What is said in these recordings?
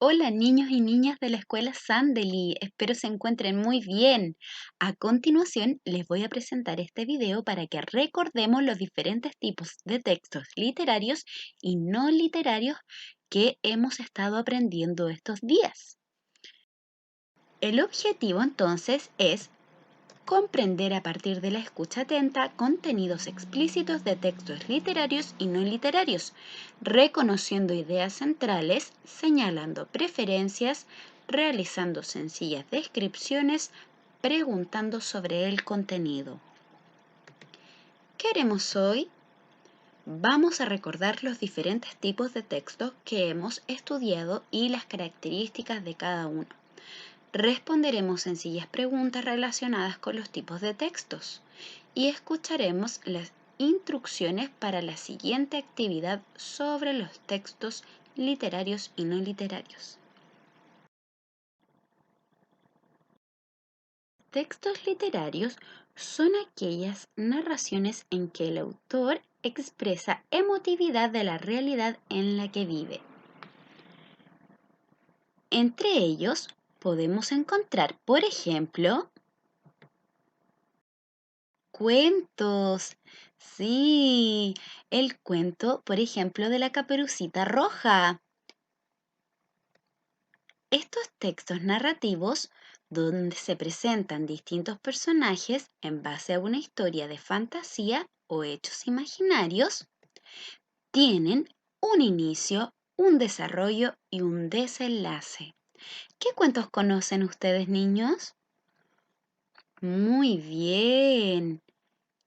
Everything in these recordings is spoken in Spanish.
Hola niños y niñas de la escuela Sandeli, espero se encuentren muy bien. A continuación les voy a presentar este video para que recordemos los diferentes tipos de textos literarios y no literarios que hemos estado aprendiendo estos días. El objetivo entonces es comprender a partir de la escucha atenta contenidos explícitos de textos literarios y no literarios, reconociendo ideas centrales, señalando preferencias, realizando sencillas descripciones, preguntando sobre el contenido. ¿Qué haremos hoy? Vamos a recordar los diferentes tipos de textos que hemos estudiado y las características de cada uno. Responderemos sencillas preguntas relacionadas con los tipos de textos y escucharemos las instrucciones para la siguiente actividad sobre los textos literarios y no literarios. Textos literarios son aquellas narraciones en que el autor expresa emotividad de la realidad en la que vive. Entre ellos podemos encontrar, por ejemplo, cuentos. Sí, el cuento, por ejemplo, de la Caperucita Roja. Estos textos narrativos, donde se presentan distintos personajes en base a una historia de fantasía o hechos imaginarios, tienen un inicio, un desarrollo y un desenlace. ¿Qué cuentos conocen ustedes, niños? Muy bien.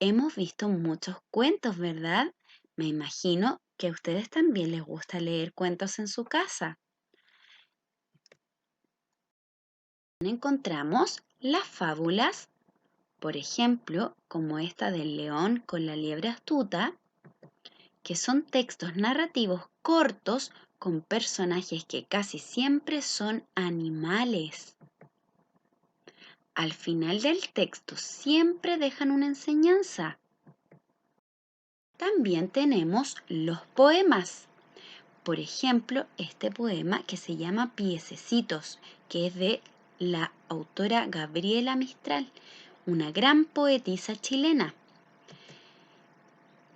Hemos visto muchos cuentos, ¿verdad? Me imagino que a ustedes también les gusta leer cuentos en su casa. Encontramos las fábulas, por ejemplo, como esta del león con la liebre astuta, que son textos narrativos cortos con personajes que casi siempre son animales. Al final del texto siempre dejan una enseñanza. También tenemos los poemas. Por ejemplo, este poema que se llama Piececitos, que es de la autora Gabriela Mistral, una gran poetisa chilena.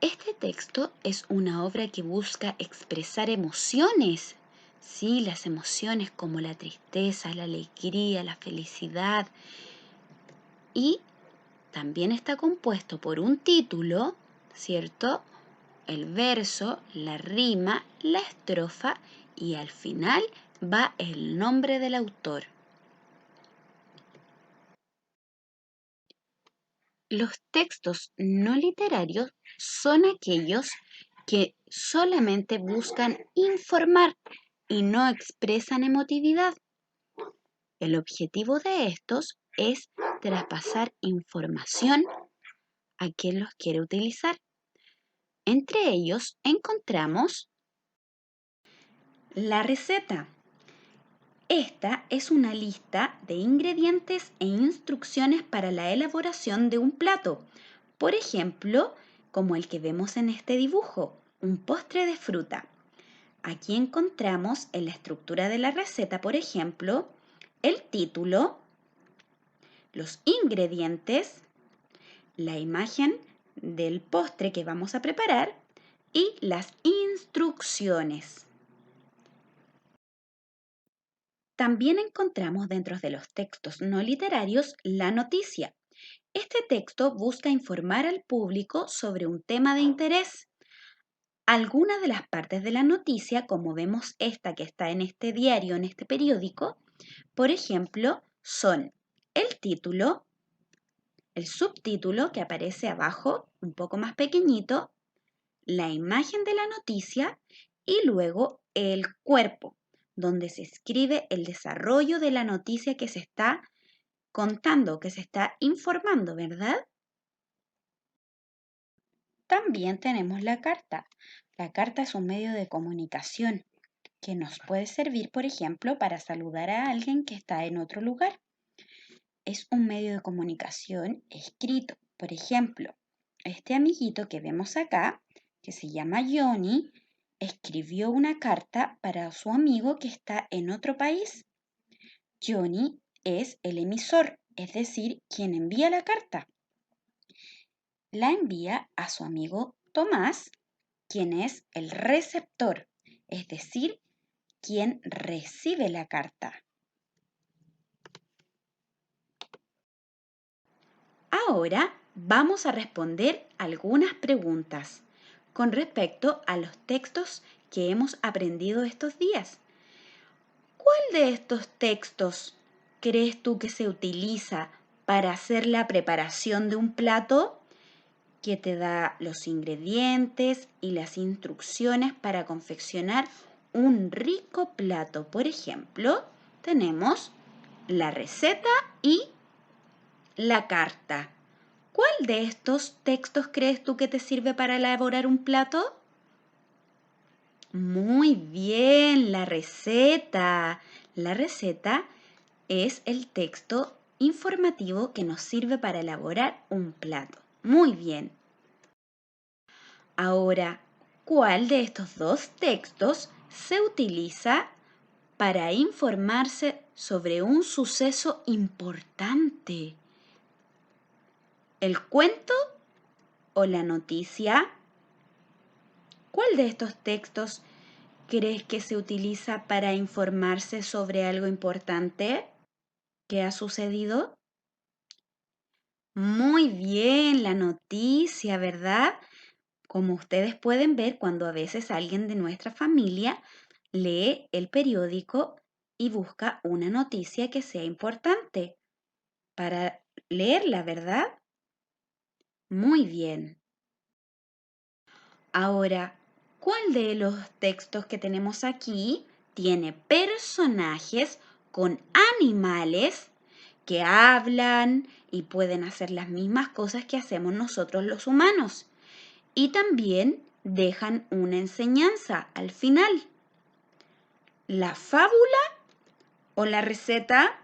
Este texto es una obra que busca expresar emociones, sí, las emociones como la tristeza, la alegría, la felicidad, y también está compuesto por un título, ¿cierto? El verso, la rima, la estrofa y al final va el nombre del autor. Los textos no literarios son aquellos que solamente buscan informar y no expresan emotividad. El objetivo de estos es traspasar información a quien los quiere utilizar. Entre ellos encontramos la receta. Esta es una lista de ingredientes e instrucciones para la elaboración de un plato. Por ejemplo, como el que vemos en este dibujo, un postre de fruta. Aquí encontramos en la estructura de la receta, por ejemplo, el título, los ingredientes, la imagen del postre que vamos a preparar y las instrucciones. También encontramos dentro de los textos no literarios la noticia. Este texto busca informar al público sobre un tema de interés. Algunas de las partes de la noticia, como vemos esta que está en este diario, en este periódico, por ejemplo, son el título, el subtítulo que aparece abajo, un poco más pequeñito, la imagen de la noticia y luego el cuerpo, donde se escribe el desarrollo de la noticia que se está contando, que se está informando, ¿verdad? También tenemos la carta. La carta es un medio de comunicación que nos puede servir, por ejemplo, para saludar a alguien que está en otro lugar. Es un medio de comunicación escrito. Por ejemplo, este amiguito que vemos acá, que se llama Johnny, escribió una carta para su amigo que está en otro país. Johnny es el emisor, es decir, quien envía la carta. La envía a su amigo Tomás, quien es el receptor, es decir, quien recibe la carta. Ahora vamos a responder algunas preguntas con respecto a los textos que hemos aprendido estos días. ¿Cuál de estos textos crees tú que se utiliza para hacer la preparación de un plato? Que te da los ingredientes y las instrucciones para confeccionar un rico plato. Por ejemplo, tenemos la receta y la carta. ¿Cuál de estos textos crees tú que te sirve para elaborar un plato? Muy bien, la receta. La receta es el texto informativo que nos sirve para elaborar un plato. Muy bien. Ahora, ¿cuál de estos dos textos se utiliza para informarse sobre un suceso importante? ¿El cuento o la noticia? ¿Cuál de estos textos crees que se utiliza para informarse sobre algo importante que ha sucedido? Muy bien, la noticia, ¿verdad? Como ustedes pueden ver, cuando a veces alguien de nuestra familia lee el periódico y busca una noticia que sea importante para leerla, ¿verdad? Muy bien. Ahora, ¿cuál de los textos que tenemos aquí tiene personajes con animales que hablan y pueden hacer las mismas cosas que hacemos nosotros los humanos? Y también dejan una enseñanza al final. ¿La fábula o la receta?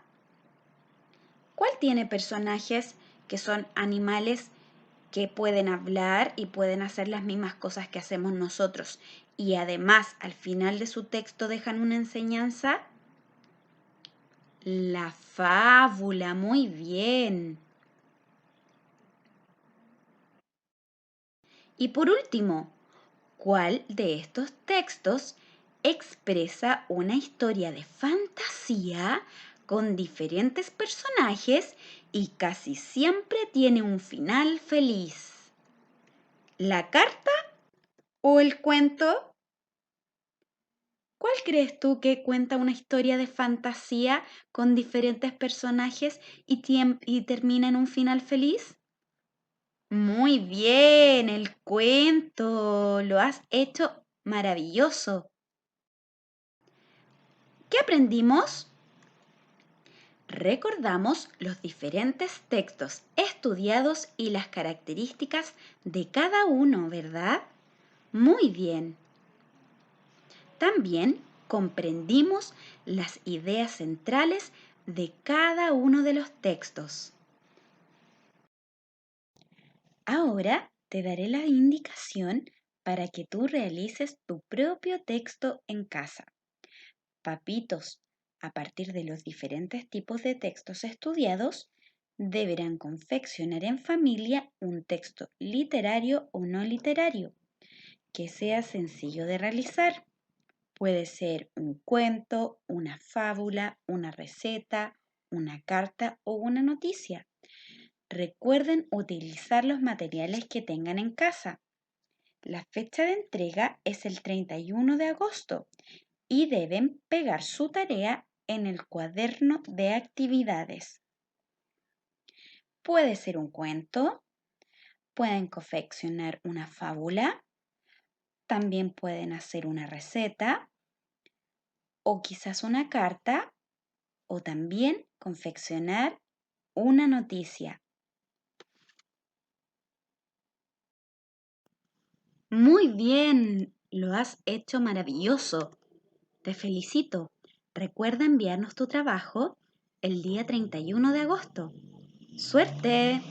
¿Cuál tiene personajes que son animales que pueden hablar y pueden hacer las mismas cosas que hacemos nosotros? Y además, al final de su texto dejan una enseñanza. La fábula, muy bien. Y por último, ¿cuál de estos textos expresa una historia de fantasía con diferentes personajes y casi siempre tiene un final feliz? ¿La carta o el cuento? ¿Cuál crees tú que cuenta una historia de fantasía con diferentes personajes y termina en un final feliz? Muy bien, el cuento. Lo has hecho maravilloso. ¿Qué aprendimos? Recordamos los diferentes textos estudiados y las características de cada uno, ¿verdad? Muy bien. También comprendimos las ideas centrales de cada uno de los textos. Ahora te daré la indicación para que tú realices tu propio texto en casa. Papitos, a partir de los diferentes tipos de textos estudiados, deberán confeccionar en familia un texto literario o no literario que sea sencillo de realizar. Puede ser un cuento, una fábula, una receta, una carta o una noticia. Recuerden utilizar los materiales que tengan en casa. La fecha de entrega es el 31 de agosto y deben pegar su tarea en el cuaderno de actividades. Puede ser un cuento, pueden confeccionar una fábula, también pueden hacer una receta o quizás una carta o también confeccionar una noticia. Muy bien, lo has hecho maravilloso. Te felicito. Recuerda enviarnos tu trabajo el día 31 de agosto. ¡Suerte!